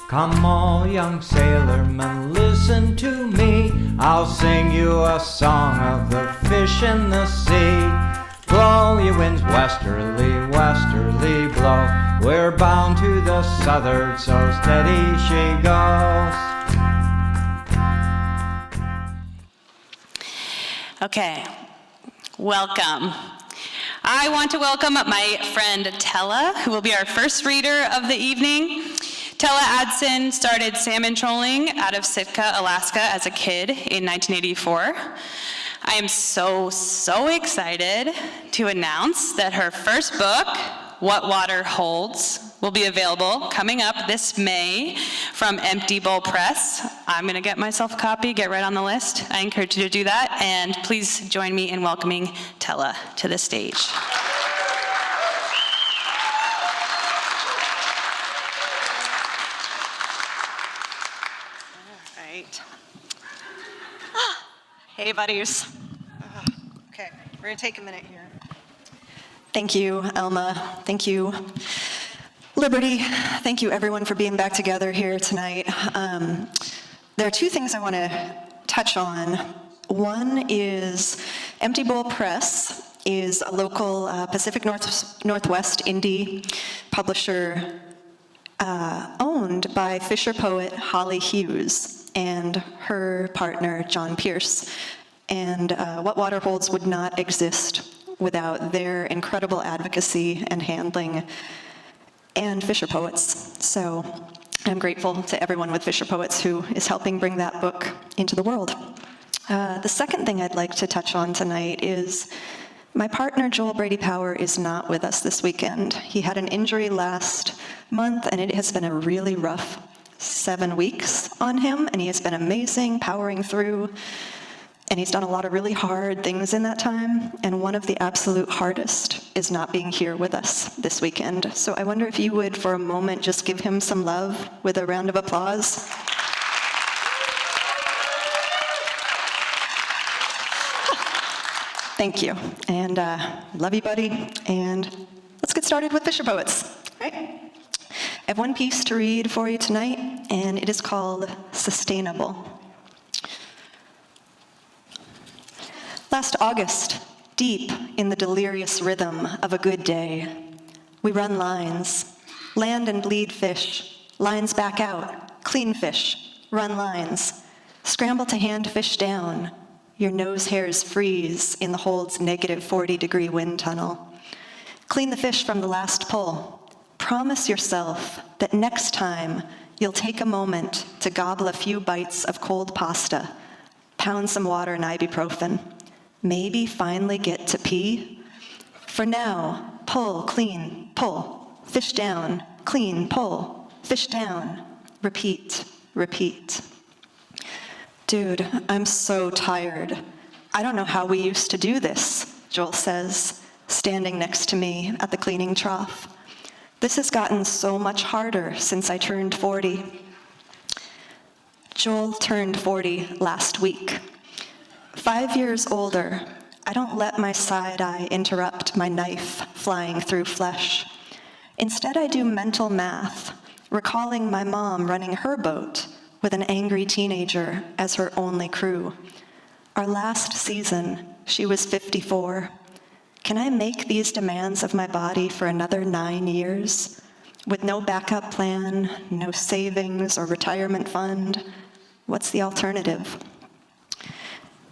Come all young sailormen, listen to me. I'll sing you a song of the fish in the sea. Blow, ye winds, westerly, westerly blow. We're bound to the southward, so steady she goes. Okay, welcome. I want to welcome my friend Tele, who will be our first reader of the evening. Tele Aadsen started salmon trolling out of Sitka, Alaska as a kid in 1984. I am so excited to announce that her first book, What Water Holds, will be available coming up this May from Empty Bowl Press. I'm gonna get myself a copy, get right on the list. I encourage you to do that, and please join me in welcoming Tele to the stage. Hey, buddies. Okay, we're gonna take a minute here. Thank you, Elma. Thank you, Liberty. Thank you, everyone, for being back together here tonight. There are two things I want to touch on. One is Empty Bowl Press is a local Pacific Northwest indie publisher owned by FisherPoet Holly Hughes and her partner, John Pierce. And What Water Holds would not exist without their incredible advocacy and handling and FisherPoets. So I'm grateful to everyone with FisherPoets who is helping bring that book into the world. The second thing I'd like to touch on tonight is my partner, Joel Brady Power, is not with us this weekend. He had an injury last month, and it has been a really rough 7 weeks on him, and he has been amazing, powering through, and he's done a lot of really hard things in that time, and one of the absolute hardest is not being here with us this weekend. So I wonder if you would, for a moment, just give him some love with a round of applause. Thank you, and love you, buddy, and let's get started with FisherPoets. All right. I have one piece to read for you tonight, and it is called Sustainable. Last August, deep in the delirious rhythm of a good day, we run lines, land and bleed fish, lines back out, clean fish, run lines, scramble to hand fish down, your nose hairs freeze in the hold's negative 40-degree wind tunnel. Clean the fish from the last pull. Promise yourself that next time you'll take a moment to gobble a few bites of cold pasta, pound some water and ibuprofen, maybe finally get to pee. For now, pull, clean, pull, fish down, clean, pull, fish down, repeat, repeat. Dude, I'm so tired. I don't know how we used to do this, Joel says, standing next to me at the cleaning trough. This has gotten so much harder since I turned 40. Joel turned 40 last week. 5 years older, I don't let my side eye interrupt my knife flying through flesh. Instead, I do mental math, recalling my mom running her boat with an angry teenager as her only crew. Our last season, she was 54. Can I make these demands of my body for another 9 years? With no backup plan, no savings or retirement fund? What's the alternative?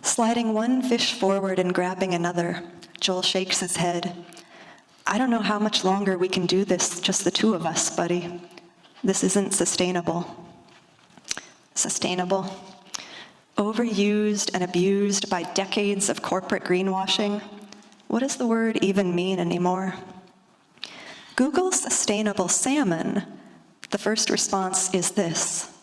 Sliding one fish forward and grabbing another, Joel shakes his head. I don't know how much longer we can do this, just the two of us, buddy. This isn't sustainable. Sustainable. Overused and abused by decades of corporate greenwashing. What does the word even mean anymore? Google sustainable salmon. The first response is this: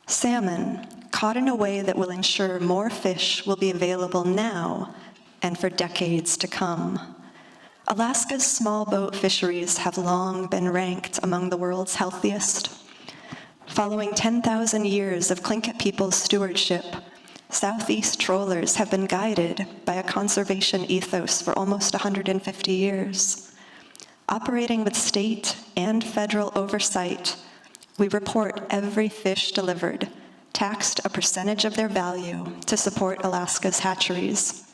salmon caught in a way that will ensure more fish will be available now and for decades to come. Alaska's small boat fisheries have long been ranked among the world's healthiest. Following 10,000 years of Tlingit people's stewardship, Southeast trawlers have been guided by a conservation ethos for almost 150 years. Operating with state and federal oversight, We report every fish delivered, taxed a percentage of their value to support Alaska's hatcheries.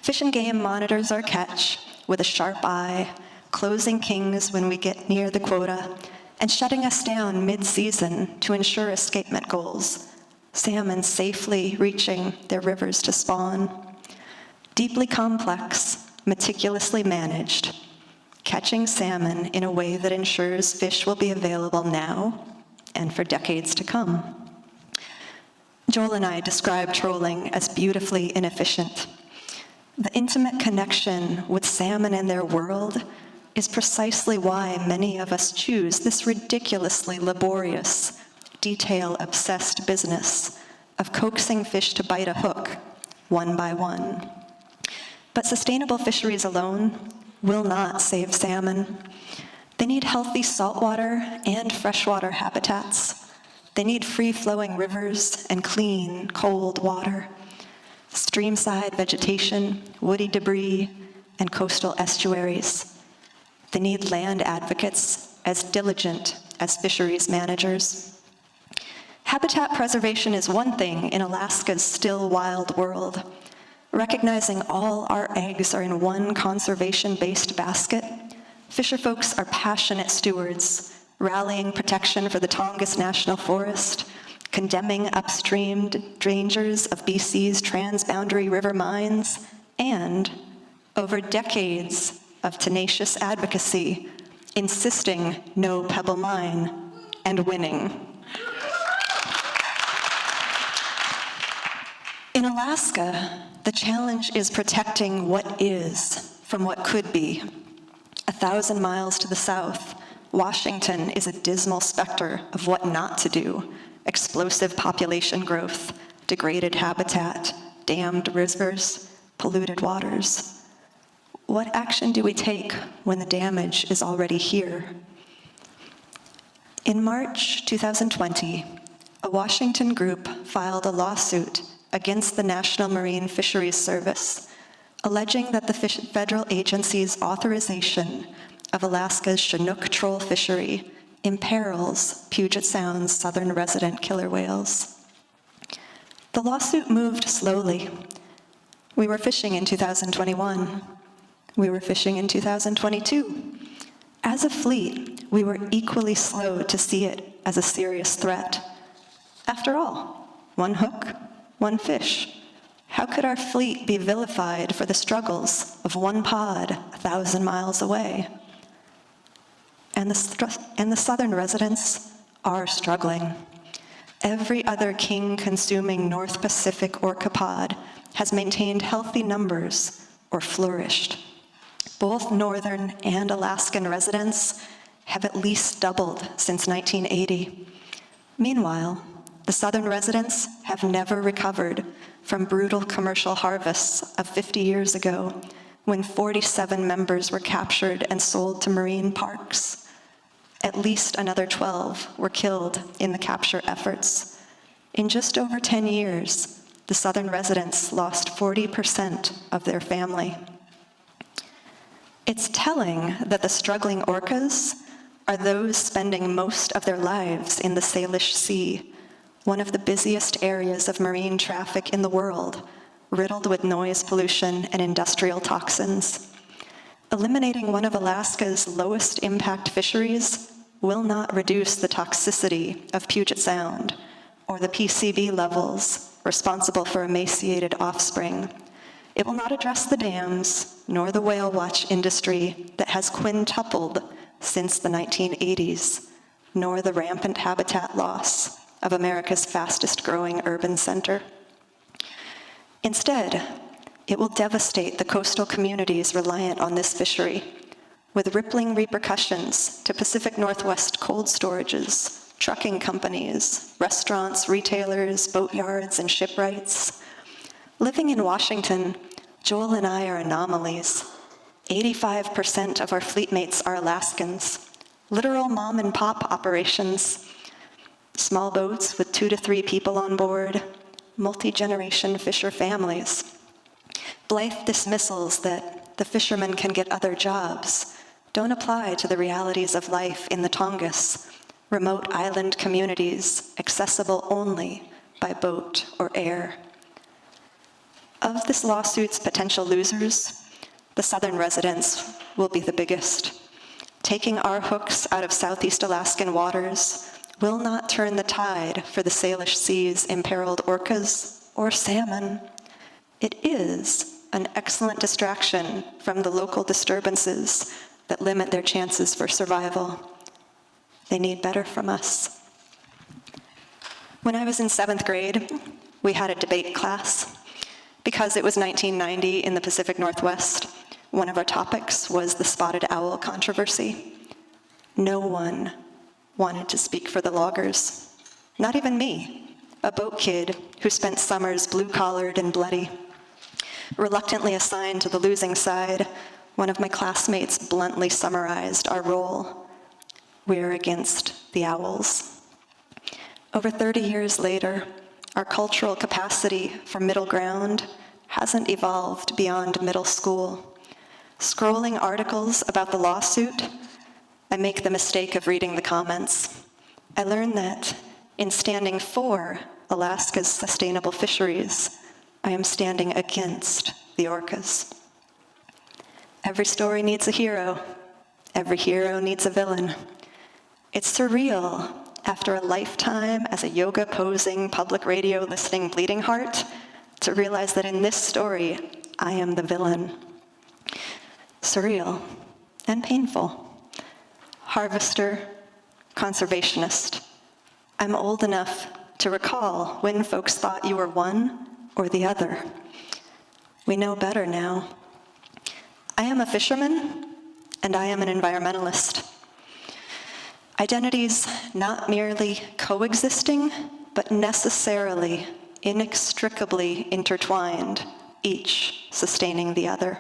Fish and Game monitors our catch with a sharp eye, closing kings when we get near the quota, and shutting us down mid-season to ensure escapement goals, salmon safely reaching their rivers to spawn. Deeply complex, meticulously managed, catching salmon in a way that ensures fish will be available now and for decades to come. Joel and I describe trolling as beautifully inefficient. The intimate connection with salmon and their world is precisely why many of us choose this ridiculously laborious, detail-obsessed business of coaxing fish to bite a hook, one by one. But sustainable fisheries alone will not save salmon. They need healthy saltwater and freshwater habitats. They need free-flowing rivers and clean, cold water, streamside vegetation, woody debris, and coastal estuaries. They need land advocates as diligent as fisheries managers. Habitat preservation is one thing in Alaska's still wild world. Recognizing all our eggs are in one conservation-based basket, fisher folks are passionate stewards, rallying protection for the Tongass National Forest, condemning upstream dangers of BC's transboundary river mines, and, over decades of tenacious advocacy, insisting no pebble mine, and winning. In Alaska, the challenge is protecting what is from what could be. 1,000 miles to the south, Washington is a dismal specter of what not to do: explosive population growth, degraded habitat, dammed rivers, polluted waters. What action do we take when the damage is already here? In March 2020, a Washington group filed a lawsuit against the National Marine Fisheries Service, alleging that the federal agency's authorization of Alaska's Chinook troll fishery imperils Puget Sound's southern resident killer whales. The lawsuit moved slowly. We were fishing in 2021. We were fishing in 2022. As a fleet, we were equally slow to see it as a serious threat. After all, one hook, one fish. How could our fleet be vilified for the struggles of one pod 1,000 miles away? And the southern residents are struggling. Every other king-consuming North Pacific orcapod has maintained healthy numbers or flourished. Both northern and Alaskan residents have at least doubled since 1980. Meanwhile, the southern residents have never recovered from brutal commercial harvests of 50 years ago, when 47 members were captured and sold to marine parks. At least another 12 were killed in the capture efforts. In just over 10 years, the southern residents lost 40% of their family. It's telling that the struggling orcas are those spending most of their lives in the Salish Sea, one of the busiest areas of marine traffic in the world, riddled with noise pollution and industrial toxins. Eliminating one of Alaska's lowest impact fisheries will not reduce the toxicity of Puget Sound or the PCB levels responsible for emaciated offspring. It will not address the dams nor the whale watch industry that has quintupled since the 1980s, nor the rampant habitat loss of America's fastest growing urban center. Instead, it will devastate the coastal communities reliant on this fishery, with rippling repercussions to Pacific Northwest cold storages, trucking companies, restaurants, retailers, boatyards, and shipwrights. Living in Washington, Joel and I are anomalies. 85% of our fleetmates are Alaskans, literal mom and pop operations, small boats with 2 to 3 people on board, multi-generation fisher families. Blithe dismissals that the fishermen can get other jobs don't apply to the realities of life in the Tongass, remote island communities accessible only by boat or air. Of this lawsuit's potential losers, the southern residents will be the biggest. Taking our hooks out of Southeast Alaskan waters will not turn the tide for the Salish Sea's imperiled orcas or salmon. It is an excellent distraction from the local disturbances that limit their chances for survival. They need better from us. When I was in 7th grade, we had a debate class. Because it was 1990 in the Pacific Northwest, one of our topics was the spotted owl controversy. No one wanted to speak for the loggers, not even me, a boat kid who spent summers blue-collared and bloody. Reluctantly assigned to the losing side, one of my classmates bluntly summarized our role. We're against the owls. Over 30 years later, our cultural capacity for middle ground hasn't evolved beyond middle school. Scrolling articles about the lawsuit, I make the mistake of reading the comments. I learn that in standing for Alaska's sustainable fisheries, I am standing against the orcas. Every story needs a hero. Every hero needs a villain. It's surreal, after a lifetime as a yoga-posing, public radio listening bleeding heart, to realize that in this story, I am the villain. Surreal and painful. Harvester, conservationist. I'm old enough to recall when folks thought you were one or the other. We know better now. I am a fisherman, and I am an environmentalist. Identities not merely coexisting, but necessarily, inextricably intertwined, each sustaining the other.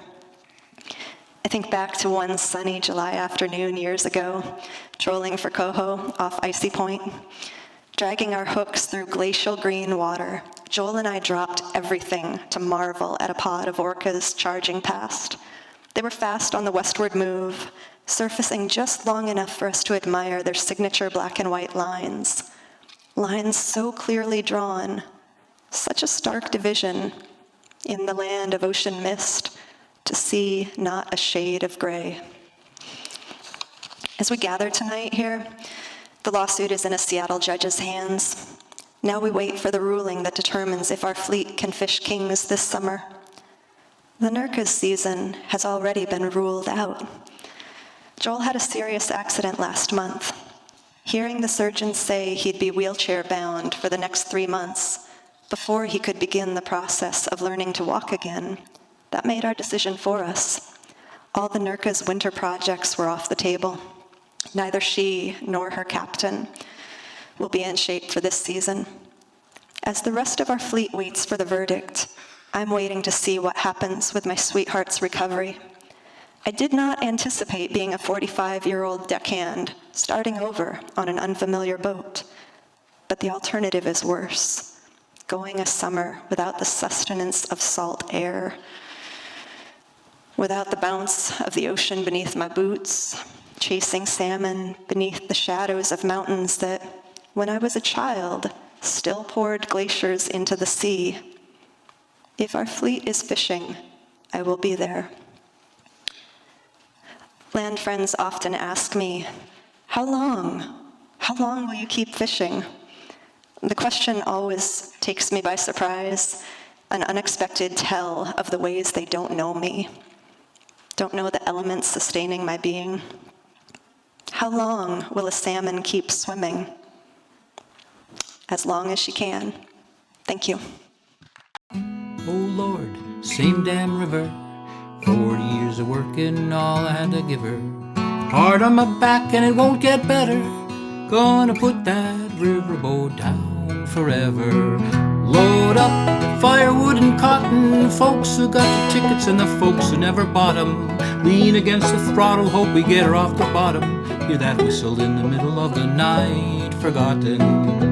I think back to one sunny July afternoon years ago, trolling for coho off Icy Point. Dragging our hooks through glacial green water, Joel and I dropped everything to marvel at a pod of orcas charging past. They were fast on the westward move, surfacing just long enough for us to admire their signature black and white lines. Lines so clearly drawn, such a stark division in the land of ocean mist, to see not a shade of gray. As we gather tonight here, the lawsuit is in a Seattle judge's hands. Now we wait for the ruling that determines if our fleet can fish kings this summer. The Nurka's season has already been ruled out. Joel had a serious accident last month. Hearing the surgeons say he'd be wheelchair-bound for the next 3 months before he could begin the process of learning to walk again, that made our decision for us. All the Nurka's winter projects were off the table. Neither she nor her captain will be in shape for this season. As the rest of our fleet waits for the verdict, I'm waiting to see what happens with my sweetheart's recovery. I did not anticipate being a 45-year-old deckhand starting over on an unfamiliar boat, but the alternative is worse. Going a summer without the sustenance of salt air, without the bounce of the ocean beneath my boots, chasing salmon beneath the shadows of mountains that, when I was a child, still poured glaciers into the sea. If our fleet is fishing, I will be there. Land friends often ask me, how long? How long will you keep fishing? The question always takes me by surprise, an unexpected tell of the ways they don't know me, don't know the elements sustaining my being. How long will a salmon keep swimming? As long as she can. Thank you. Oh Lord, same damn river, 40 years of working, all I had to give her. Hard on my back and it won't get better, gonna put that riverboat down forever. Load up firewood and cotton, folks who got the tickets and the folks who never bought 'em. Lean against the throttle, hope we get her off the bottom. Hear that whistle in the middle of the night, forgotten.